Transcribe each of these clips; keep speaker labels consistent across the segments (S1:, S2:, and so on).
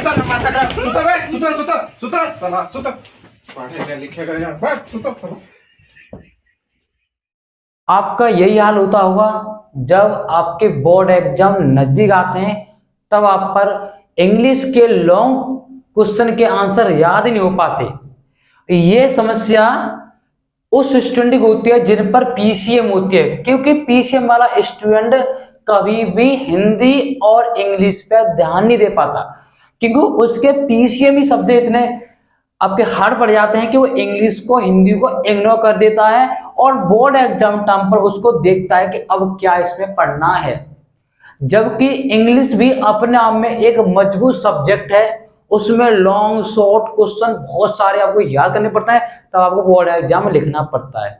S1: चला माथा का सुतो बे सुतो सुतो सुतो चला सुतो पढ़ेगा लिखेगा यार बैठ सुतो चलो।
S2: आपका यही हाल होता होगा जब आपके बोर्ड एग्जाम नजदीक आते हैं, तब आप पर इंग्लिश के लॉन्ग क्वेश्चन के आंसर याद ही नहीं हो पाते। ये समस्या उस स्टूडेंट की होती है जिन पर पीसीएम होती है, क्योंकि पीसीएम वाला स्टूडेंट कभी भी हिंदी और इंग्लिश पर ध्यान नहीं दे पाता, क्योंकि उसके पीसीएम ही शब्द इतने आपके हार्ड पड़ जाते हैं कि वो इंग्लिश को हिंदी को इग्नोर कर देता है और बोर्ड एग्जाम टाइम पर उसको देखता है कि अब क्या इसमें पढ़ना है। जबकि इंग्लिश भी अपने आप में एक मजबूत सब्जेक्ट है, उसमें लॉन्ग शॉर्ट क्वेश्चन बहुत सारे आपको याद करने पड़ता है, तब आपको बोर्ड एग्जाम में लिखना पड़ता है।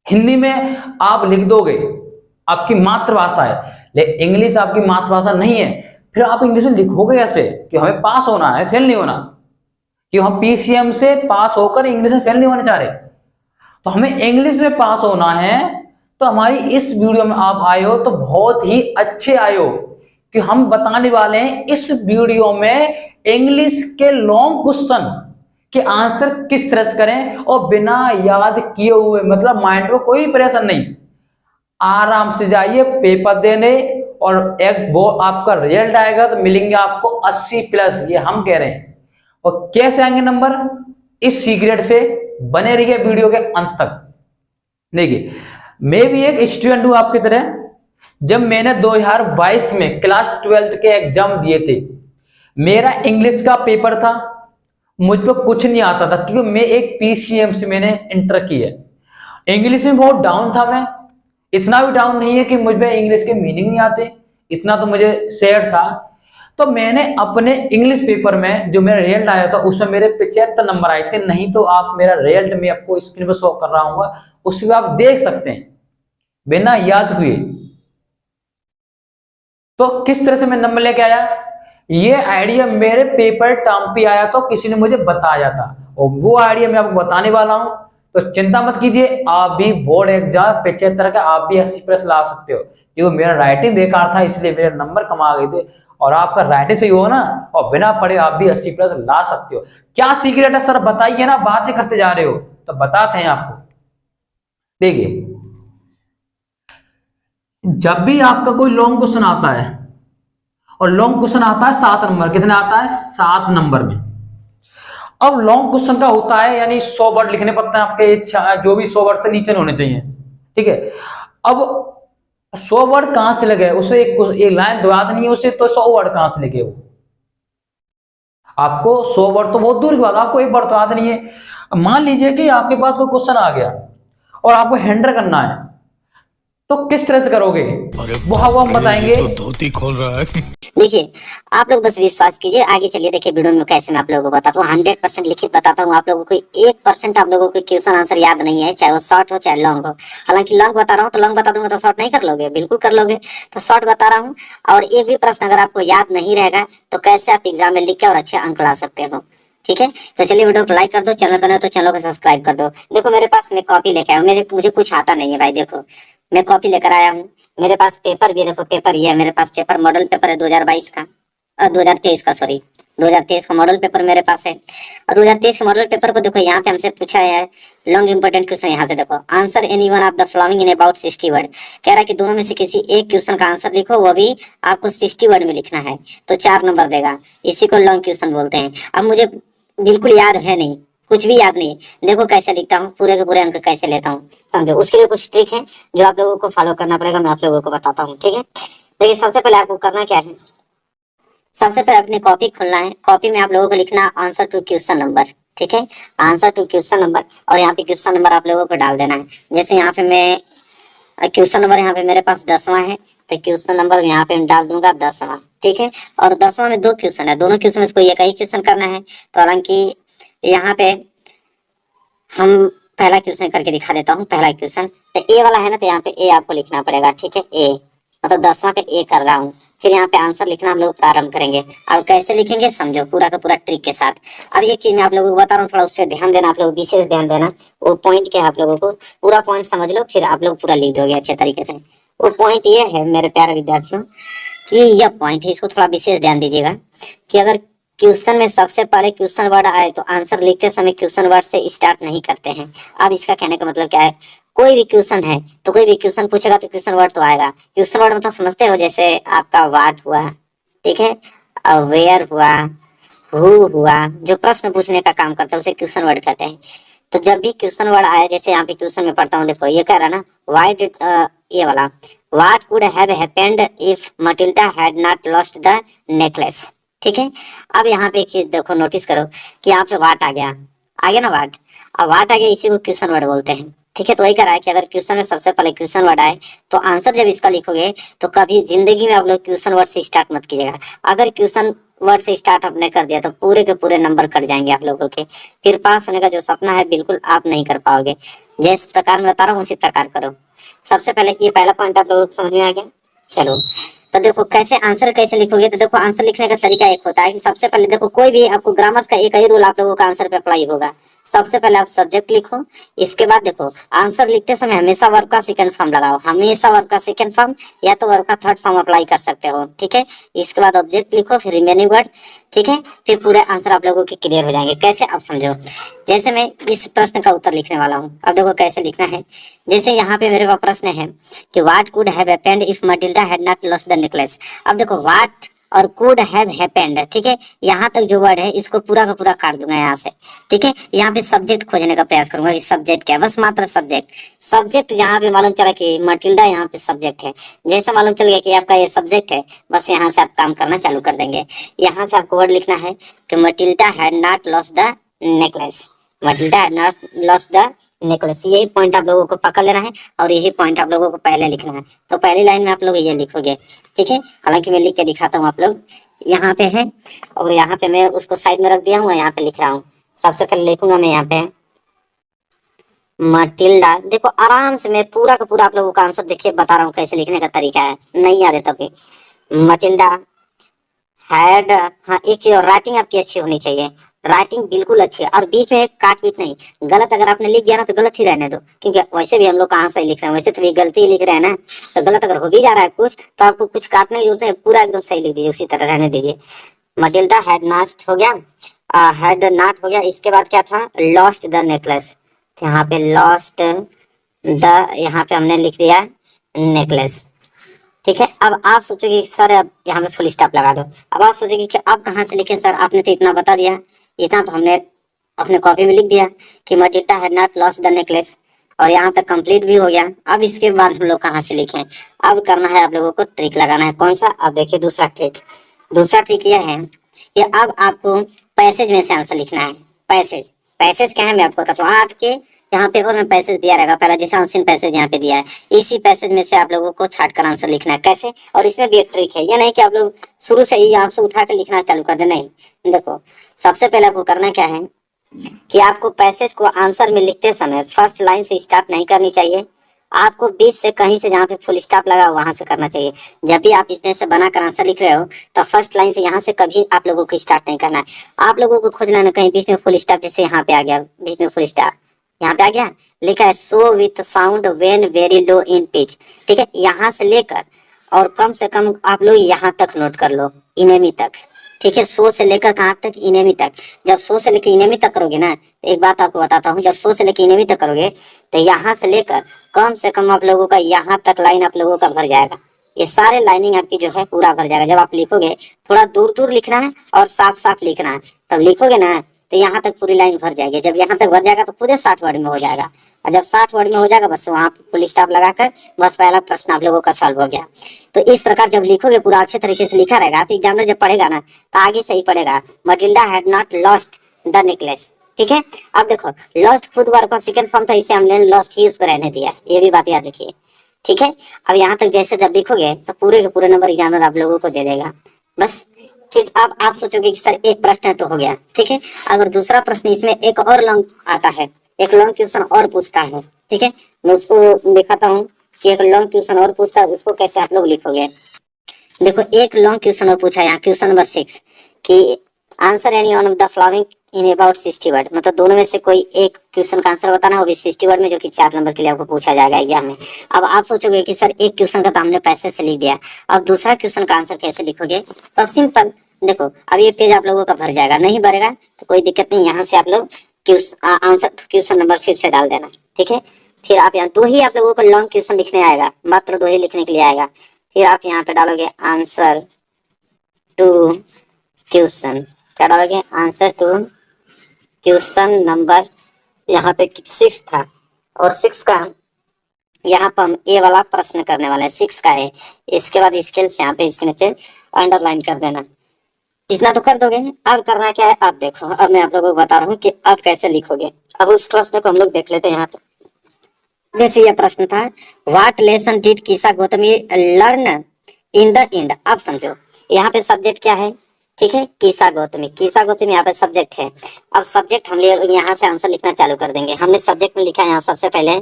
S2: हिंदी में आप लिख दोगे, आपकी मातृभाषा है, लेकिन इंग्लिश आपकी मातृभाषा नहीं है, फिर आप इंग्लिश में लिखोगे कैसे कि हमें पास होना है, फेल नहीं होना, कि हम पीसीएम से पास होकर इंग्लिश में फेल नहीं होना चाह रहे। तो हमें इंग्लिश में पास होना है, तो हमारी इस वीडियो में आप आए हो तो बहुत ही अच्छे आए हो, कि हम बताने वाले हैं इस वीडियो में इंग्लिश के लॉन्ग क्वेश्चन के आंसर किस तरह से करें और बिना याद किए हुए, मतलब माइंड में कोई प्रेशर नहीं, आराम से जाइए पेपर देने और एक वो आपका रिजल्ट आएगा तो मिलेंगे आपको 80+, ये हम कह रहे हैं। और कैसे आएंगे नंबर, इस सीक्रेट से बने रहिए वीडियो के अंत तक। देखिए, मैं भी एक स्टूडेंट हूं आपकी तरह। जब मैंने 2022 में क्लास 12th के एग्जाम दिए थे, मेरा इंग्लिश का पेपर था, मुझ पर कुछ नहीं आता था, क्योंकि मैं एक पीसीएम से मैंने इंटर की है। इंग्लिश में बहुत डाउन था मैं, इतना भी डाउन नहीं है कि मुझ में इंग्लिश के मीनिंग नहीं आते, इतना तो मुझे सैड था। तो मैंने अपने इंग्लिश पेपर में जो मेरा रिजल्ट आया था उसमें मेरे 75 नंबर आए थे। नहीं तो आप मेरा रिजल्ट में आपको स्क्रीन पर शो कर रहा हूँ, उसमें आप देख सकते हैं बिना याद हुए। तो किस तरह से मैं नंबर लेके आया, ये आइडिया मेरे पेपर टाइम पे आया तो किसी ने मुझे बताया था, और वो आइडिया मैं आपको बताने वाला हूं। तो चिंता मत कीजिए, आप भी बोर्ड एग्जाम 75 का आप भी 80+ ला सकते हो। क्योंकि मेरा राइटिंग बेकार था इसलिए मेरे नंबर कम आ गए थे, और आपका राइटिंग सही हो ना और बिना पढ़े आप भी 80+ ला सकते हो। क्या सीक्रेट है सर बताइए ना, बातें करते जा रहे हो तो बताते हैं आपको। देखिए, जब भी आपका कोई लॉन्ग क्वेश्चन आता है, और लॉन्ग क्वेश्चन आता है 7 नंबर, कितने आता है 7 नंबर में। अब लॉन्ग क्वेश्चन का होता है यानी 100 वर्ड लिखने पड़ते हैं आपके, इच्छा जो भी 100 वर्ड से नीचे होने चाहिए, ठीक है। अब 100 वर्ड कहां से लगे, उसे एक लाइन तो याद नहीं है उसे, तो 100 वर्ड कहां से लिखे वो आपको 100 वर्ड तो बहुत दूर की बात, आपको एक वर्ड तो याद नहीं है। मान लीजिए कि आपके पास कोई क्वेश्चन आ गया और आपको हैंडल करना है, तो किस तरह से करोगे वो हम बताएंगे।
S3: तो धोती खोल रहा है।
S4: देखिए, आप लोग बस विश्वास कीजिए, आगे चलिए देखिए वीडियो में कैसे मैं आप लोगों को बताता हूँ। 100% लिखित बताता हूँ आप लोगों को। 1% आप लोगों को क्वेश्चन आंसर याद नहीं है, चाहे वो शॉर्ट हो चाहे लॉन्ग हो। हालांकि लॉन्ग बता रहा हूँ तो लॉन्ग बता दूंगा तो शॉर्ट नहीं कर लोगे, बिल्कुल कर लोगे। तो शॉर्ट बता रहा हूँ, और एक भी प्रश्न अगर आपको याद नहीं रहेगा तो कैसे आप एग्जाम में लिख के और अच्छे अंक ला सकते हो, ठीक है। तो चलिए वीडियो को लाइक कर दो, चैनल पर नए तो चैनल को सब्सक्राइब कर दो। देखो मेरे पास मैं कॉपी लेके आया हूँ, मुझे कुछ आता नहीं है भाई। देखो मैं कॉपी लेकर आया हूँ, मेरे पास पेपर भी है, देखो पेपर ये है मेरे पास, पेपर मॉडल पेपर है 2022 का, 2023 का, सॉरी 2023 का मॉडल पेपर मेरे पास है। और 2023 के मॉडल पेपर को देखो, यहाँ पे हमसे पूछा है लॉन्ग इंपोर्टेंट क्वेश्चन। यहाँ से देखो, answer any one of the following in about 60 word. कह रहा है कि दोनों में से किसी एक क्वेश्चन का आंसर लिखो, वो भी आपको 60 वर्ड में लिखना है, तो 4 नंबर देगा। इसी को लॉन्ग क्वेश्चन बोलते हैं। अब मुझे बिल्कुल याद है नहीं, कुछ भी याद नहीं, देखो कैसे लिखता हूँ, पूरे के पूरे अंक कैसे लेता हूँ, समझो। उसके लिए कुछ ट्रिक है जो आप लोगों को फॉलो करना पड़ेगा, मैं आप लोगों को बताता हूँ, ठीक है। देखिए, सबसे पहले आपको करना क्या है, सबसे पहले अपनी कॉपी खोलना है। कॉपी में आप लोगों को लिखना आंसर टू क्वेश्चन नंबर, ठीक है, आंसर टू क्वेश्चन नंबर। और यहाँ पे क्वेश्चन नंबर आप लोगों को डाल देना है। जैसे यहाँ पे मैं क्वेश्चन नंबर यहाँ पे मेरे पास 10वां है, तो क्वेश्चन नंबर यहाँ पे डाल दूंगा 10वां, ठीक है। और 10वां में 2 क्वेश्चन है, दोनों क्वेश्चन में से कोई एक ही क्वेश्चन करना है। तो हालांकि यहाँ पे हम पहला क्वेश्चन करके दिखा देता हूँ। पहला क्वेश्चन तो ए वाला है ना, तो यहाँ पे ए आपको लिखना पड़ेगा, ठीक है। ए मतलब 10वां का ए कर रहा हूँ। फिर यहाँ पे आंसर लिखना हम लोग प्रारंभ करेंगे। अब कैसे लिखेंगे समझो, पूरा का पूरा ट्रिक के साथ। अब एक चीज मैं आप लोगों को बता रहा हूँ, थोड़ा उस पर ध्यान देना, आप लोग विशेष ध्यान देना। वो पॉइंट क्या है आप लोगों को पूरा पॉइंट समझ लो, फिर आप लोग पूरा लिख दोगे अच्छे तरीके से। वो पॉइंट ये है मेरे प्यारे विद्यार्थियों कि यह पॉइंट है, इसको थोड़ा विशेष ध्यान दीजिएगा कि अगर क्वेश्चन में सबसे पहले क्वेश्चन वर्ड आए तो आंसर लिखते समय क्वेश्चन वर्ड से स्टार्ट नहीं करते हैं। अब इसका कहने का मतलब क्या है, कोई भी क्वेश्चन है तो कोई भी क्वेश्चन पूछेगा तो क्वेश्चन वर्ड तो आएगा। क्वेश्चन वर्ड मतलब समझते हो, जैसे आपका व्हाट हुआ, ठीक है, वेयर हुआ, हु हुआ, जो प्रश्न पूछने का काम करता है उसे क्वेश्चन वर्ड कहते हैं। तो जब भी क्वेश्चन वर्ड आए, जैसे यहाँ पे क्वेश्चन में पढ़ता हूँ, देखो ये कह रहा ना, व्हाई डिड, ये वाला, what could have happened if Matilda had not lost the necklace, ठीक है। अब यहाँ पे एक चीज देखो, नोटिस करो कि यहाँ पे वाट आ गया ना वाट। अब वाट आ गया, इसी को क्वेश्चन वर्ड बोलते हैं, ठीक है। तो वही कह रहा है कि अगर क्वेश्चन में सबसे पहले क्वेश्चन वर्ड आए तो आंसर जब इसका लिखोगे तो कभी जिंदगी में आप लोग क्वेश्चन वर्ड से स्टार्ट मत कीजिएगा। अगर क्वेश्चन वर्ड से स्टार्ट आपने कर दिया तो पूरे के पूरे नंबर कट जाएंगे आप लोगों के, फिर पास होने का जो सपना है बिल्कुल आप नहीं कर पाओगे। जिस प्रकार मैं बता रहा हूँ उसी प्रकार करो। सबसे पहले ये पहला पॉइंट आप लोगों को समझ में आ गया। चलो तो देखो कैसे आंसर कैसे लिखोगे, तो देखो आंसर लिखने का तरीका एक होता है कि सबसे पहले देखो, कोई भी आपको ग्रामर्स का एक ही रूल आप लोगों का आंसर पे अप्लाई होगा। सबसे पहले आप सब्जेक्ट लिखो, इसके बाद देखो आंसर लिखते समय हमेशा वर्ब का सेकंड फॉर्म लगाओ, हमेशा वर्ब का सेकंड फॉर्म या तो वर्ब का थर्ड फॉर्म अप्लाई कर सकते हो, ठीक है। इसके बाद ऑब्जेक्ट लिखो, फिर रिमेनिंग वर्ड, ठीक है। फिर पूरे आंसर आप लोगों के क्लियर हो जाएंगे। कैसे आप समझो, जैसे मैं इस प्रश्न का उत्तर लिखने वाला हूँ, अब देखो कैसे लिखना है। जैसे यहाँ पे मेरे पास प्रश्न है कि what could have happened if Matilda had not lost the necklace. अब देखो व्हाट और कुड हैव हैपेंड, ठीक है, यहाँ तक जो वर्ड है इसको पूरा का पूरा काट दूंगा यहाँ से, ठीक है। यहाँ पे सब्जेक्ट खोजने का प्रयास करूंगा कि सब्जेक्ट क्या है, बस मात्र सब्जेक्ट यहाँ पे मालूम चला कि मटिल्डा यहाँ पे सब्जेक्ट है। जैसे मालूम चल गया कि आपका ये सब्जेक्ट है, बस यहाँ से आप काम करना चालू कर देंगे। यहाँ से आपको वर्ड लिखना है कि Matilda had not lost the necklace, Matilda had not lost the necklace. यही पॉइंट आप लोगों को पकड़ लेना है और यही पॉइंट आप लोगों को पहले लिखना है। तो पहली लाइन में आप लोग ये लिखोगे, ठीक है। हालांकि मैं लिख के दिखाता हूँ, आप लोग यहाँ पे है और यहाँ पे मैं उसको साइड में रख दिया हूँ, यहाँ पे लिख रहा हूँ। सबसे पहले लिखूंगा मैं यहाँ पे मटिल्डा। देखो आराम से मैं पूरा का पूरा आप लोगों का आंसर देखिए बता रहा हूँ कैसे लिखने का तरीका है, नहीं याद है तभी। मटिल्डा हैड, हाँ एक चीज और, राइटिंग आपकी अच्छी होनी चाहिए, राइटिंग बिल्कुल अच्छी है, और बीच में एक काट पीट नहीं। गलत अगर आपने लिख दिया ना तो गलत ही रहने दो, क्योंकि वैसे भी हम लोग कहाँ सही लिख रहे हैं, वैसे तो भी गलती ही लिख रहे हैं ना। तो गलत अगर हो भी जा रहा है कुछ तो आपको कुछ काटने की जरूरत है, पूरा एकदम सही लिख दीजिए, उसी तरह रहने दीजिए। मटिल्डा हैड नॉट हो गया, हैड नॉट हो गया। इसके बाद क्या था, लॉस्ट द नेकलेस। यहाँ पे लॉस्ट द, यहाँ पे हमने लिख दिया नेकलेस, ठीक है। अब आप सोचोगे कि सर अब यहाँ पे फुल स्टॉप लगा दो। अब आप सोचोगे कि अब कहाँ से लिखें सर, आपने तो इतना बता दिया, इतना तो हमने अपने कॉपी में लिख दिया कि Matilda had not lost the necklace, और यहाँ तक कंप्लीट भी हो गया। अब इसके बाद हम लोग कहाँ से लिखें, अब करना है आप लोगों को ट्रिक लगाना है। कौन सा, अब देखिए दूसरा ट्रिक यह है कि अब आपको पैसेज में से आंसर लिखना है। पैसेज क्या है मैं आपको बताता हूँ। आपके यहाँ पेपर में पैसेज दिया रहेगा, पहला जैसे अनसीन पैसेज यहाँ पे दिया है, इसी पैसेज में से आप लोगों को छाट कर आंसर लिखना है। कैसे, और इसमें भी एक ट्रिक है, ये नहीं कि आप लोग शुरू से ही यहाँ से उठा कर लिखना चालू कर दे, नहीं। देखो सबसे पहले आपको करना क्या है कि आपको पैसेज को आंसर में लिखते समय फर्स्ट लाइन से स्टार्ट नहीं करनी चाहिए, आपको बीच से कहीं से जहाँ पे फुल स्टॉप लगा वहां से करना चाहिए। जब भी आप इसमें से बनाकर आंसर लिख रहे हो तो फर्स्ट लाइन से यहाँ से कभी आप लोगों को स्टार्ट नहीं करना है। आप लोगों को खोजना है कहीं बीच में फुल स्टॉप, जैसे यहाँ पे आ गया बीच में फुल स्टॉप, यहाँ पे आ गया लिखा है so with sound when very low in pitch, ठीक है। यहाँ से लेकर और कम से कम आप लोग यहाँ तक नोट कर लो, इनेमी तक, ठीक है। सो से लेकर कहाँ तक, इनेमी तक। जब सो से लेकर इनेमी तक करोगे ना, तो एक बात आपको बताता हूँ, जब सो से लेकर इनेमी तक करोगे तो यहाँ से लेकर कम से कम आप लोगों का यहाँ तक लाइन आप लोगों का भर जाएगा। ये सारे लाइनिंग आपकी जो है पूरा भर जाएगा। जब आप लिखोगे थोड़ा दूर दूर लिखना है और साफ साफ लिखना है, तब लिखोगे ना तो यहाँ तक पूरी लाइन भर जाएगी। जब यहाँ तक भर जाएगा तो पूरे 60 वर्ड में हो जाएगा, और जब 60 वर्ड में हो जाएगा बस वहाँ फुल स्टॉप लगाकर बस पहला प्रश्न आप लोगों का सॉल्व हो गया। तो इस प्रकार जब लिखोगे पूरा अच्छे तरीके से लिखा रहेगा तो एग्जामिनर जब पढ़ेगा ना तो आगे सही पढ़ेगा, Matilda had not lost the necklace, ठीक है। अब देखो लॉस्ट खुद वर्ब का सेकंड फॉर्म था, इसे हमने लॉस्ट ही उसको रहने दिया, ये भी बात याद रखिए, ठीक है। अब यहाँ तक जैसे जब लिखोगे तो पूरे के पूरे नंबर एग्जामिनर आप लोगों को दे देगा, बस। ठीक, अब आप सोचोगे कि सर एक प्रश्न तो हो गया, ठीक है। अगर दूसरा प्रश्न इसमें एक और लॉन्ग आता है, एक लॉन्ग क्वेश्चन और पूछता है, ठीक है। मैं उसको दिखाता हूँ कि एक लॉन्ग क्वेश्चन और पूछता है, उसको कैसे आप लोग लिखोगे। देखो एक लॉन्ग क्वेश्चन और पूछा यहाँ, क्वेश्चन नंबर 6 कि answer any one of the following in about 60 word, मतलब दोनों में से कोई एक क्वेश्चन का आंसर बताना, वो भी 60 वर्ड में, जो कि 4 नंबर के लिए आपको पूछा जाएगा एग्जाम में। अब आप सोचोगे कि सर एक क्वेश्चन का तो हमने पैसे से लिख दिया, अब दूसरा क्वेश्चन का आंसर कैसे लिखोगे? तो अब सिंपल देखो, अब ये पेज आप लोगों का भर जाएगा, नहीं भरेगा तो कोई दिक्कत नहीं, यहाँ से आप लोग आंसर क्वेश्चन नंबर फिर से डाल देना, ठीक है। फिर आप यहाँ 2 ही आप लोगों को लॉन्ग क्वेश्चन लिखने आएगा, मात्र 2 ही लिखने के लिए आएगा। फिर आप यहाँ पे डालोगे आंसर टू क्वेश्चन, क्या डालोगे? आंसर टू क्वेश्चन नंबर, यहाँ पे 6 था और 6 का यहाँ पर हम ए वाला प्रश्न करने वाले हैं, 6 का है। इसके बाद स्केल्स यहाँ पे इसके नीचे अंडरलाइन कर देना, इतना तो कर दोगे। अब करना क्या है, अब देखो, अब मैं आप लोगों को बता रहा हूँ कि अब कैसे लिखोगे। अब उस प्रश्न को हम लोग देख लेते हैं। यहाँ पे जैसे यह प्रश्न था, what lesson did कीसा Gautami learn in the end. अब समझो यहाँ पे सब्जेक्ट क्या है, ठीक है, कीसा गौतमी। कीसा गौतमी यहाँ पे सब्जेक्ट है। अब सब्जेक्ट हम यहाँ से आंसर लिखना चालू कर देंगे। हमने सब्जेक्ट में लिखा है यहाँ सबसे पहले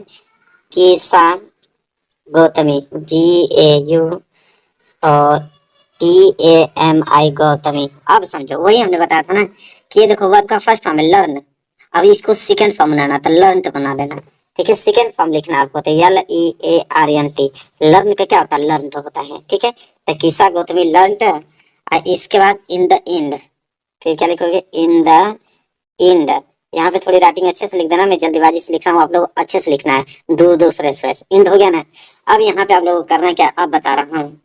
S4: कीसा गौतमी, GAU और TAMI गौतमी। अब समझो वही हमने बताया था ना कि ये देखो वर्ब का फर्स्ट फॉर्म है लर्न, अब इसको सेकंड फॉर्म बनाना था, लर्न बना देना, ठीक है। सेकंड फॉर्म लिखना आपको, तो LEARNT, लर्न का क्या होता है? लर्न होता है, ठीक है। तो कीसा गौतमी लर्न, इसके बाद इन द एंड, फिर क्या लिखोगे? In the end. यहाँ पे थोड़ी राइटिंग अच्छे से लिख देना, मैं जल्दीबाजी से लिख रहा हूँ, आप लोग अच्छे से लिखना है, दूर दूर फ्रेश फ्रेश। एंड हो गया ना। अब यहाँ पे आप लोगों को करना क्या, अब बता रहा हूँ।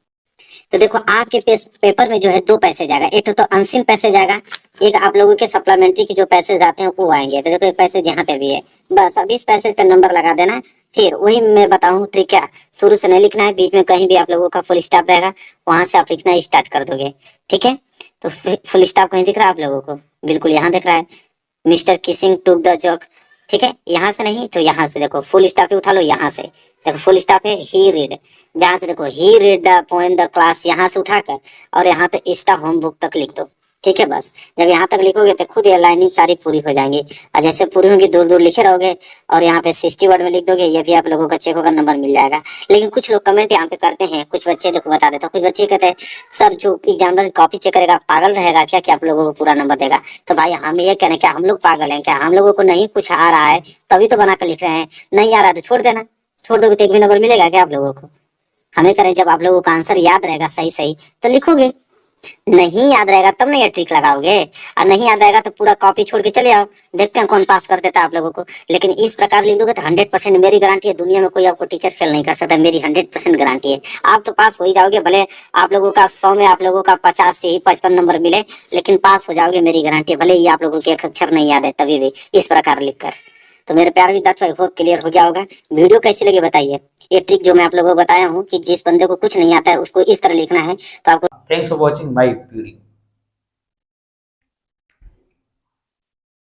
S4: तो देखो आपके पेपर में जो है 2 पैसे जाएगा, एक तो अनसीन पैसे जाएगा, एक आप लोगों के सप्लीमेंट्री के जो पैसे जाते हैं वो आएंगे। तो देखो एक पैसे यहाँ पे भी है, बस अब इस पैसे पे नंबर लगा देना। फिर वही मैं बताऊं ट्रिक, क्या शुरू से नहीं लिखना है, बीच में कहीं भी आप लोगों का फुल स्टॉप रहेगा, वहां से आप लिखना स्टार्ट कर दोगे, ठीक है। तो फुल स्टॉप कहीं दिख रहा है आप लोगों को? बिल्कुल यहाँ दिख रहा है, mister Keesing took the joke, ठीक है। यहाँ से नहीं तो यहाँ से देखो, फुल स्टॉप उठा लो, यहाँ से देखो फुल स्टॉप है, ही रीड, जहाँ से देखो ही read the poem the class, यहाँ से उठाकर और यहाँ पे स्टॉप होम बुक तक लिख दो, ठीक है। बस जब यहाँ तक लिखोगे तो खुद ये लाइनिंग सारी पूरी हो जाएंगी, और जैसे पूरी होगी दूर दूर लिखे रहोगे और यहाँ पे 60 वर्ड में लिख दोगे, ये भी आप लोगों का चेक होगा, नंबर मिल जाएगा। लेकिन कुछ लोग कमेंट यहाँ पे करते हैं, कुछ बच्चे देखो बता देता हूँ, कुछ बच्चे कहते हैं सर जो एग्जामिनर कॉपी चेक करेगा पागल रहेगा क्या कि आप लोगों को पूरा नंबर देगा? तो भाई हम ये कहना क्या हम लोग पागल हैं क्या? हम लोगों को नहीं कुछ आ रहा है तभी तो बना कर लिख रहे हैं, नहीं आ रहा तो छोड़ देना, छोड़ दोगे तो एक भी नंबर मिलेगा क्या आप लोगों को? हमें करें जब आप लोगों का आंसर याद रहेगा सही सही तो लिखोगे, नहीं याद रहेगा तब नहीं ये ट्रिक लगाओगे, और नहीं याद रहेगा तो पूरा कॉपी छोड़ के चले आओ, देखते हैं कौन पास कर देता है आप लोगों को। लेकिन इस प्रकार लिख दोगे तो 100% मेरी गारंटी है, दुनिया में कोई आपको टीचर फेल नहीं कर सकता, मेरी 100% गारंटी है। आप तो पास हो ही जाओगे, भले आप लोगों का 100 में आप लोगों का 50 से ही 55 नंबर मिले, लेकिन पास हो जाओगे, मेरी गारंटी है। भले ही आप लोगों के एक अक्षर नहीं याद है तभी भी इस प्रकार लिखकर। तो मेरे प्यारे विद्यार्थी, आई होप क्लियर हो गया होगा। वीडियो कैसी लगी बताइए। ये ट्रिक जो मैं आप लोगों को बताया हूँ कि जिस बंदे को कुछ नहीं आता है उसको इस तरह लिखना है, तो आपको
S2: thanks for watching my video.